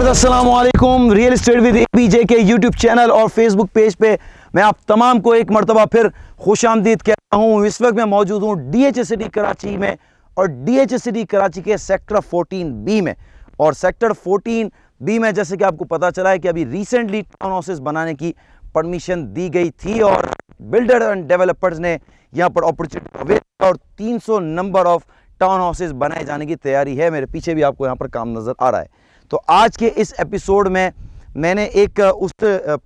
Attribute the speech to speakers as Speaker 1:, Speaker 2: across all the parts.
Speaker 1: Viewers अस्सलाम वालेकुम। Real estate with APJ के यूट्यूब चैनल और फेसबुक पेज पे मैं आप तमाम को एक मरतबा फिर खुशामदीद कहता हूँ। इस वक्त मैं मौजूद हूँ डीएच सिटी कराची में और डीएच सिटी कराची के सेक्टर 14B में। और सेक्टर 14B में जैसे कि आपको पता चला है कि अभी रिसेंटली टाउन हाउसेस बनाने की परमिशन दी गई थी और बिल्डर एंड डेवलपर्स ने यहाँ पर अपॉर्चुनिटी और 300 नंबर ऑफ टाउन हाउसेस बनाए जाने की तैयारी है। मेरे पीछे भी आपको यहाँ पर काम नज़र आ रहा है। तो आज के इस एपिसोड में मैंने एक उस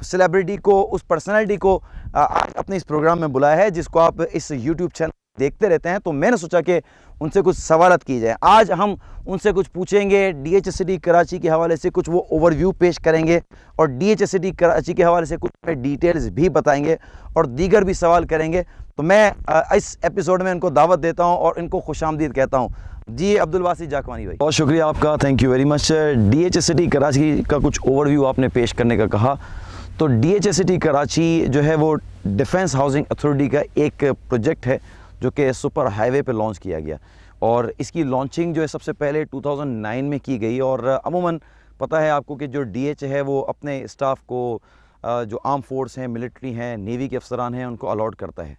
Speaker 1: सेलिब्रिटी को, उस पर्सनैलिटी को आज अपने इस प्रोग्राम में बुलाया है जिसको आप इस यूट्यूब चैनल देखते रहते हैं। तो मैंने सोचा कि उनसे कुछ सवालत की जाए। आज हम उनसे कुछ पूछेंगे, डीएच सिटी कराची के हवाले से कुछ वो ओवरव्यू पेश करेंगे और डीएच सिटी कराची के हवाले से कुछ डिटेल्स भी बताएंगे और दीगर भी सवाल करेंगे। तो मैं इस एपिसोड में इनको दावत देता हूँ और इनको खुशामदीद कहता हूँ। जी अब्दुल वासी जाकवानी भाई, बहुत शुक्रिया आपका, thank you very much. DH city Karachi का कुछ ओवरव्यू आपने पेश करने का कहा। तो डीएच सिटी कराची जो है वो डिफेंस हाउसिंग अथॉरिटी का एक प्रोजेक्ट है जो कि सुपर हाईवे पे लॉन्च किया गया और इसकी लॉन्चिंग जो है सबसे पहले 2009 में की गई। और अमूमन पता है आपको कि जो डीएच है वो अपने स्टाफ को जो आर्म फोर्स हैं, मिलिट्री हैं, नेवी के अफसरान हैं, उनको अलॉट करता है।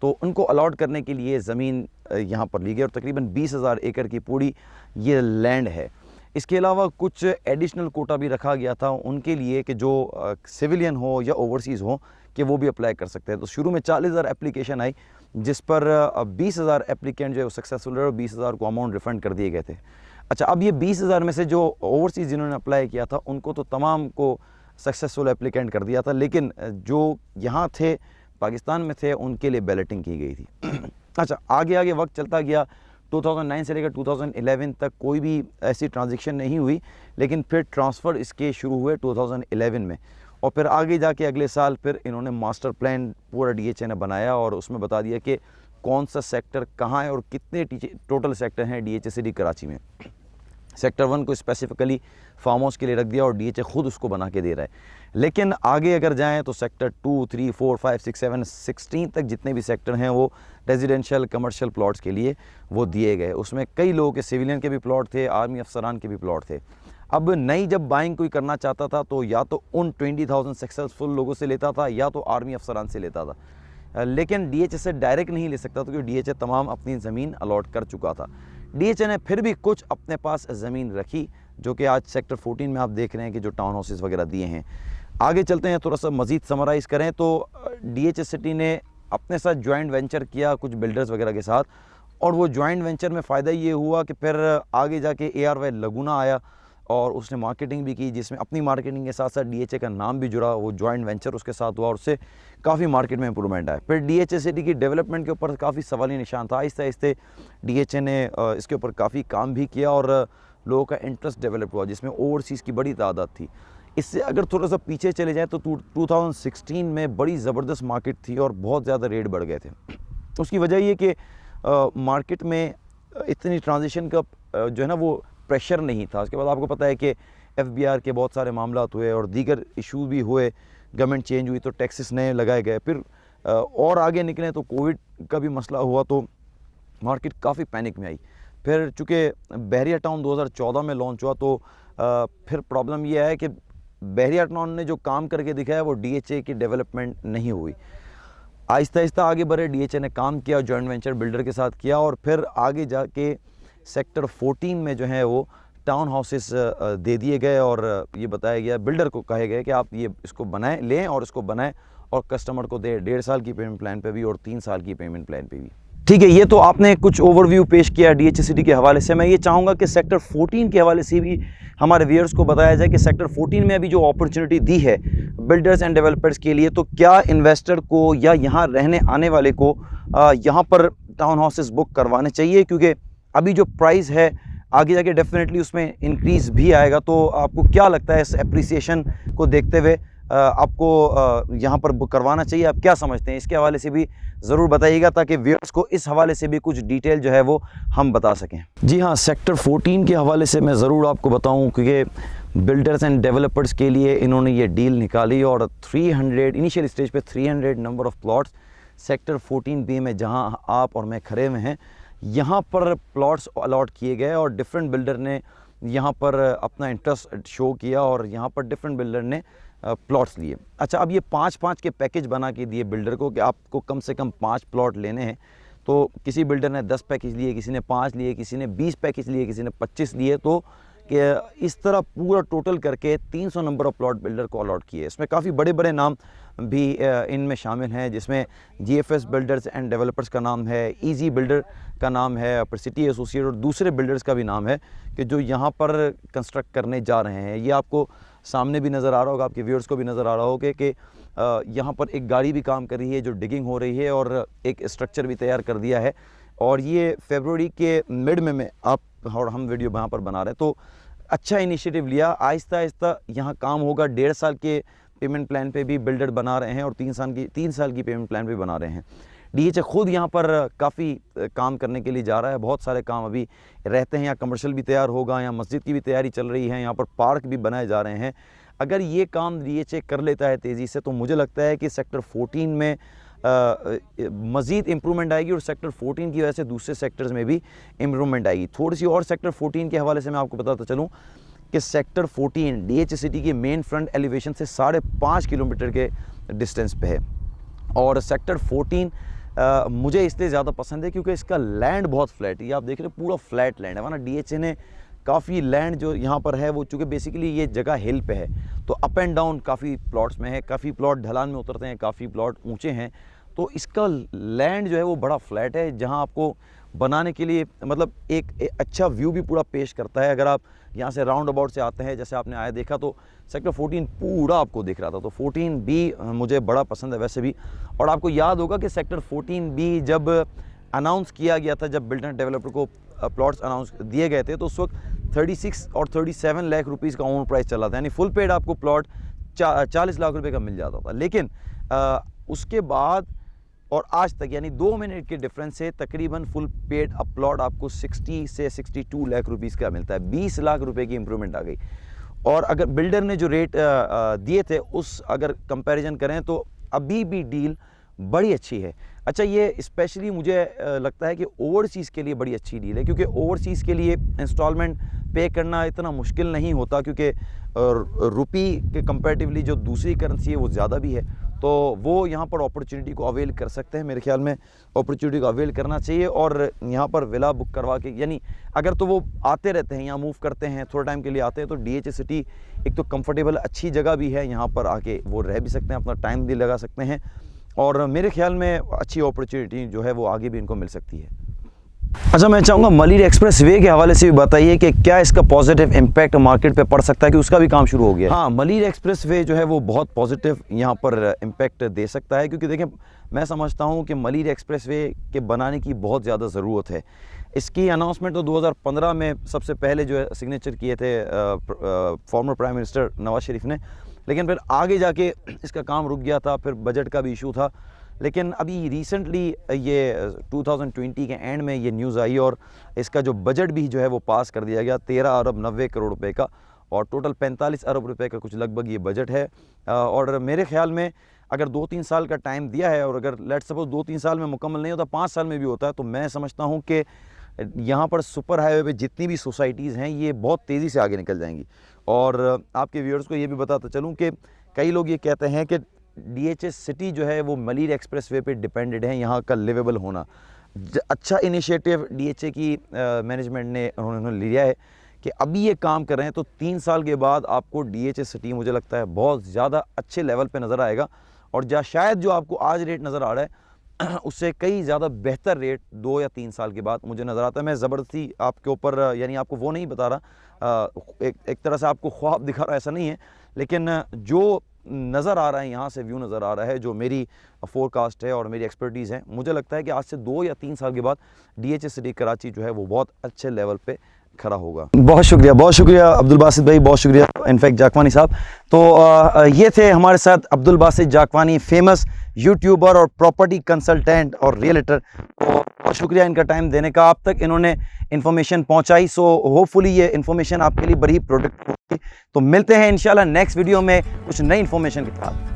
Speaker 1: तो उनको अलॉट करने के लिए ज़मीन यहाँ पर ली गई और तकरीबन 20,000 एकड़ की पूरी ये लैंड है। इसके अलावा कुछ एडिशनल कोटा भी रखा गया था उनके लिए कि जो सिविलियन हो या ओवरसीज़ हो कि वो भी अप्लाई कर सकते हैं। तो शुरू में 40,000 एप्लीकेशन आई जिस पर 20,000 एप्लीकेंट जो है वो सक्सेसफुल रहे और 20,000 को अमाउंट रिफ़ंड कर दिए गए थे। अच्छा, अब ये 20,000 में से जो ओवरसीज़ जिन्होंने अप्लाई किया था उनको तो तमाम को सक्सेसफुल एप्लीकेंट कर दिया था, लेकिन जो यहाँ थे पाकिस्तान में थे उनके लिए बैलेटिंग की गई थी। अच्छा, आगे आगे वक्त चलता गया। 2009 से लेकर 2011 तक कोई भी ऐसी ट्रांजेक्शन नहीं हुई, लेकिन फिर ट्रांसफ़र इसके शुरू हुए 2011 में और फिर आगे जाके अगले साल फिर इन्होंने मास्टर प्लान पूरा डीएच ने बनाया और उसमें बता दिया कि कौन सा सेक्टर कहाँ है और कितने टोटल सेक्टर हैं डीएच सिटी कराची में। सेक्टर 1 को स्पेसिफिकली फार्म हाउस के लिए रख दिया और डीएच खुद उसको बना के दे रहा है। लेकिन आगे अगर जाएं तो सेक्टर 2, 3, 4, 5, 6, 7, 16 तक जितने भी सेक्टर हैं वो रेजिडेंशियल कमर्शियल प्लॉट्स के लिए वो दिए गए। उसमें कई लोगों के सिविलियन के भी प्लॉट थे, आर्मी अफसरान के भी प्लॉट थे। अब नई जब बाइंग कोई करना चाहता था तो या तो उन 20,000 सक्सेसफुल लोगों से लेता था या तो आर्मी अफसरान से लेता था, लेकिन डीएच से डायरेक्ट नहीं ले सकता था क्योंकि डीएच तमाम अपनी ज़मीन अलॉट कर चुका था। डीएच ने फिर भी कुछ अपने पास ज़मीन रखी जो कि आज सेक्टर 14 में आप देख रहे हैं कि जो टाउन हाउसेस वगैरह दिए हैं। आगे चलते हैं, थोड़ा सा मज़ीद समराइज़ करें तो डीएच सिटी ने अपने साथ जॉइंट वेंचर किया कुछ बिल्डर्स वगैरह के साथ और वो जॉइंट वेंचर में फ़ायदा ये हुआ कि फिर आगे जाके ARY लगुना आया और उसने मार्केटिंग भी की, जिसमें अपनी मार्केटिंग के साथ साथ डीएच का नाम भी जुड़ा। वो जॉइंट वेंचर उसके साथ हुआ और उससे काफ़ी मार्केट में इंप्रूवमेंट आया। फिर डीएच सिटी की डेवलपमेंट के ऊपर काफ़ी सवाली निशान था। आहिस्ते आहिस्ते डीएच ने इसके ऊपर काफ़ी काम भी किया और लोगों का इंटरेस्ट डेवलप हुआ जिसमें ओवरसीज़ की बड़ी तादाद थी। इससे अगर थोड़ा सा पीछे चले जाएँ तो 2016 में बड़ी ज़बरदस्त मार्केट थी और बहुत ज़्यादा रेट बढ़ गए थे। उसकी वजह ये कि मार्केट में इतनी ट्रांजिशन का जो है ना वो प्रेशर नहीं था। उसके बाद आपको पता है कि FBR के बहुत सारे मामला हुए और दीगर इशू भी हुए, गवर्नमेंट चेंज हुई तो टैक्सेस नए लगाए गए। फिर और आगे निकले तो कोविड का भी मसला हुआ तो मार्केट काफ़ी पैनिक में आई। फिर चूँकि बहरिया टाउन 2014 में लॉन्च हुआ तो फिर प्रॉब्लम यह है कि बहरिया टाउन ने जो काम करके दिखाया वो DHA की डेवलपमेंट नहीं हुई। आहिस्ता आहिस्ता आगे बढ़े, DHA ने काम किया, जॉइंट वेंचर बिल्डर के साथ किया और फिर आगे जाके सेक्टर 14 में जो है वो टाउन हाउसेस दे दिए गए और ये बताया गया, बिल्डर को कहे गए कि आप ये इसको बनाएं, लें और इसको बनाएं और कस्टमर को दे 1.5 साल की पेमेंट प्लान पे भी और 3 साल की पेमेंट प्लान पे भी। ठीक है, ये तो आपने कुछ ओवरव्यू पेश किया डीएच सिटी के हवाले से। मैं ये चाहूँगा कि सेक्टर 14 के हवाले से भी हमारे व्यूअर्स को बताया जाए कि सेक्टर 14 में अभी जो अपॉर्चुनिटी दी है बिल्डर्स एंड डेवलपर्स के लिए, तो क्या इन्वेस्टर को या यहाँ रहने आने वाले को यहाँ पर टाउन हाउसेस बुक करवाने चाहिए? क्योंकि अभी जो प्राइस है आगे जाके डेफिनेटली उसमें इंक्रीज़ भी आएगा। तो आपको क्या लगता है इस एप्रिसिएशन को देखते हुए आपको यहाँ पर बुक करवाना चाहिए? आप क्या समझते हैं? इसके हवाले से भी ज़रूर बताइएगा ताकि व्यूअर्स को इस हवाले से भी कुछ डिटेल जो है वो हम बता सकें। जी हाँ, सेक्टर 14 के हवाले से मैं ज़रूर आपको बताऊँ क्योंकि बिल्डर्स एंड डेवलपर्स के लिए इन्होंने ये डील निकाली और 300 इनिशियल स्टेज पे 300 number of plots sector 14B में जहाँ आप और मैं खड़े हुए हैं यहाँ पर प्लॉट्स अलॉट किए गए और डिफरेंट बिल्डर ने यहाँ पर अपना इंटरेस्ट शो किया और यहाँ पर डिफरेंट बिल्डर ने प्लॉट्स लिए। अच्छा, अब ये 5-5 के पैकेज बना के दिए बिल्डर को कि आपको कम से कम 5 प्लॉट लेने हैं। तो किसी बिल्डर ने 10 पैकेज लिए, किसी ने 5 लिए, किसी ने 20 पैकेज लिए, किसी ने 25 लिए। तो कि इस तरह पूरा टोटल करके 300 नंबर ऑफ प्लॉट बिल्डर को अलॉट किए। इसमें काफ़ी बड़े बड़े नाम भी इनमें शामिल हैं, जिसमें GFS बिल्डर्स एंड डेवलपर्स का नाम है, ईजी बिल्डर का नाम है, पर सिटी एसोसिएट और दूसरे बिल्डर्स का भी नाम है कि जो यहाँ पर कंस्ट्रक्ट करने जा रहे हैं। ये आपको सामने भी नज़र आ रहा होगा, आपके व्यूअर्स को भी नज़र आ रहा होगा कि यहाँ पर एक गाड़ी भी काम कर रही है जो डिगिंग हो रही है और एक स्ट्रक्चर भी तैयार कर दिया है। और ये फरवरी के मिड में आप और हम वीडियो यहाँ पर बना रहे हैं। तो अच्छा इनिशिएटिव लिया, आहिस्ता आहिस्ता यहाँ काम होगा। 1.5 साल के पेमेंट प्लान पे भी बिल्डर बना रहे हैं और 3 साल की पेमेंट प्लान पे बना रहे हैं। DHA खुद यहाँ पर काफ़ी काम करने के लिए जा रहा है। बहुत सारे काम अभी रहते हैं, यहाँ कमर्शियल भी तैयार होगा, यहाँ मस्जिद की भी तैयारी चल रही है, यहाँ पर पार्क भी बनाए जा रहे हैं। अगर ये काम DHA कर लेता है तेज़ी से तो मुझे लगता है कि सेक्टर 14 में मज़ीद इम्प्रूवमेंट आएगी और सेक्टर 14 की वजह से दूसरे सेक्टर्स में भी इम्प्रूवमेंट आएगी। थोड़ी सी और सेक्टर 14 के हवाले से मैं आपको बताता चलूँ कि सेक्टर 14 DHA सिटी के मेन फ्रंट एलिवेशन से 5.5 किलोमीटर के डिस्टेंस पे है। और सेक्टर 14 मुझे इसलिए ज़्यादा पसंद है क्योंकि इसका लैंड बहुत फ्लैट है। ये आप देख रहे हैं पूरा फ्लैट लैंड है, वरना DHA ने काफ़ी लैंड जो यहाँ पर है वो चूँकि बेसिकली ये जगह हिल पे है तो अप एंड डाउन काफ़ी प्लॉट्स में है, काफ़ी प्लॉट ढलान में उतरते हैं, काफ़ी प्लॉट ऊंचे हैं। तो इसका लैंड जो है वो बड़ा फ्लैट है, जहाँ आपको बनाने के लिए मतलब एक अच्छा व्यू भी पूरा पेश करता है। अगर आप यहाँ से राउंड अबाउट से आते हैं, जैसे आपने आया देखा तो सेक्टर 14 पूरा आपको दिख रहा था। तो 14 भी मुझे बड़ा पसंद है वैसे भी। और आपको याद होगा कि सेक्टर 14 भी जब अनाउंस किया गया था, जब बिल्डर डेवलपर को प्लॉट्स अनाउंस दिए गए थे तो उस वक्त 36 और 37 लाख रुपीज़ का ओन प्राइस चला था, यानी फुल पेड आपको प्लॉट 40 लाख रुपए का मिल जाता था। लेकिन उसके बाद और आज तक यानी 2 मिनट के डिफरेंस से तकरीबन फुल पेड अप प्लॉट आपको 60 से 62 लाख रुपीज़ का मिलता है। 20 लाख रुपए की इंप्रूवमेंट आ गई। और अगर बिल्डर ने जो रेट दिए थे उस अगर कंपैरिजन करें तो अभी भी डील बड़ी अच्छी है। अच्छा, ये स्पेशली मुझे लगता है कि ओवरसीज़ के लिए बड़ी अच्छी डील है, क्योंकि ओवरसीज़ के लिए इंस्टॉलमेंट पे करना इतना मुश्किल नहीं होता, क्योंकि रुपी के कंपैरेटिवली जो दूसरी करेंसी है वो ज़्यादा भी है। तो वो यहाँ पर अपॉर्चुनिटी को अवेल कर सकते हैं। मेरे ख्याल में अपॉर्चुनिटी को अवेल करना चाहिए और यहाँ पर विला बुक करवा के, यानी अगर तो वो आते रहते हैं, यहाँ मूव करते हैं, थोड़े टाइम के लिए आते हैं, तो DHA सिटी एक तो कंफर्टेबल अच्छी जगह भी है, यहाँ पर आके वो रह भी सकते हैं, अपना टाइम भी लगा सकते हैं और मेरे ख्याल में अच्छी अपॉर्चुनिटी जो है वो आगे भी इनको मिल सकती है। अच्छा, मैं चाहूँगा मलिर एक्सप्रेस वे के हवाले से भी बताइए कि क्या इसका पॉजिटिव इम्पैक्ट मार्केट पे पड़ सकता है, कि उसका भी काम शुरू हो गया। हाँ, मलिर एक्सप्रेस वे जो है वो बहुत पॉजिटिव यहाँ पर इम्पैक्ट दे सकता है, क्योंकि देखें मैं समझता हूँ कि मलिर एक्सप्रेस वे के बनाने की बहुत ज़्यादा ज़रूरत है। इसकी अनाउंसमेंट तो 2015 में सबसे पहले जो है सिग्नेचर किए थे former prime minister Nawaz Sharif ने, लेकिन फिर आगे जाके इसका काम रुक गया था, फिर बजट का भी इशू था। लेकिन अभी रिसेंटली ये 2020 के एंड में ये न्यूज़ आई और इसका जो बजट भी जो है वो पास कर दिया गया 13 अरब 90 करोड़ रुपए का, और टोटल 45 अरब रुपए का कुछ लगभग ये बजट है। और मेरे ख्याल में अगर 2-3 साल का टाइम दिया है और अगर लेट्स सपोज 2-3 साल में मुकम्मल नहीं होता, 5 साल में भी होता है, तो मैं समझता हूँ कि यहाँ पर सुपर हाईवे पे जितनी भी सोसाइटीज़ हैं ये बहुत तेज़ी से आगे निकल जाएंगी। और आपके व्यूअर्स को ये भी बताता चलूँ कि कई लोग ये कहते हैं कि DHA सिटी जो है वो मलिर एक्सप्रेस वे पे डिपेंडेड है, यहाँ का लिवेबल होना। अच्छा इनिशिएटिव DHA की मैनेजमेंट ने उन्होंने लिया है कि अभी ये काम कर रहे हैं, तो 3 साल के बाद आपको DHA सिटी मुझे लगता है बहुत ज़्यादा अच्छे लेवल पे नज़र आएगा, और जहाँ शायद जो आपको आज रेट नज़र आ रहा है उससे कई ज़्यादा बेहतर रेट 2 या 3 साल के बाद मुझे नज़र आता है। मैं ज़बरदस्ती आपके ऊपर यानी आपको वो नहीं बता रहा, एक तरह से आपको ख्वाब दिखा रहा, ऐसा नहीं है, लेकिन जो नज़र आ रहा है यहाँ से व्यू नज़र आ रहा है, जो मेरी फोरकास्ट है और मेरी एक्सपर्टीज़ है, मुझे लगता है कि आज से 2 या 3 साल के बाद DHA सिटी कराची जो है वो बहुत अच्छे लेवल पे खड़ा होगा। बहुत शुक्रिया अब्दुल बासित भाई, बहुत शुक्रिया इनफैक्ट जाकवानी साहब। तो ये थे हमारे साथ अब्दुल बासित जाकवानी, फेमस यूट्यूबर और प्रॉपर्टी कंसल्टेंट और रियलिटर। तो बहुत शुक्रिया इनका टाइम देने का, आप तक इन्होंने इन्फॉर्मेशन पहुंचाई। सो होपफुली ये इन्फॉर्मेशन आपके लिए बड़ी प्रोडक्ट होगी। तो मिलते हैं इंशाल्लाह नेक्स्ट वीडियो में कुछ नई इन्फॉर्मेशन के साथ।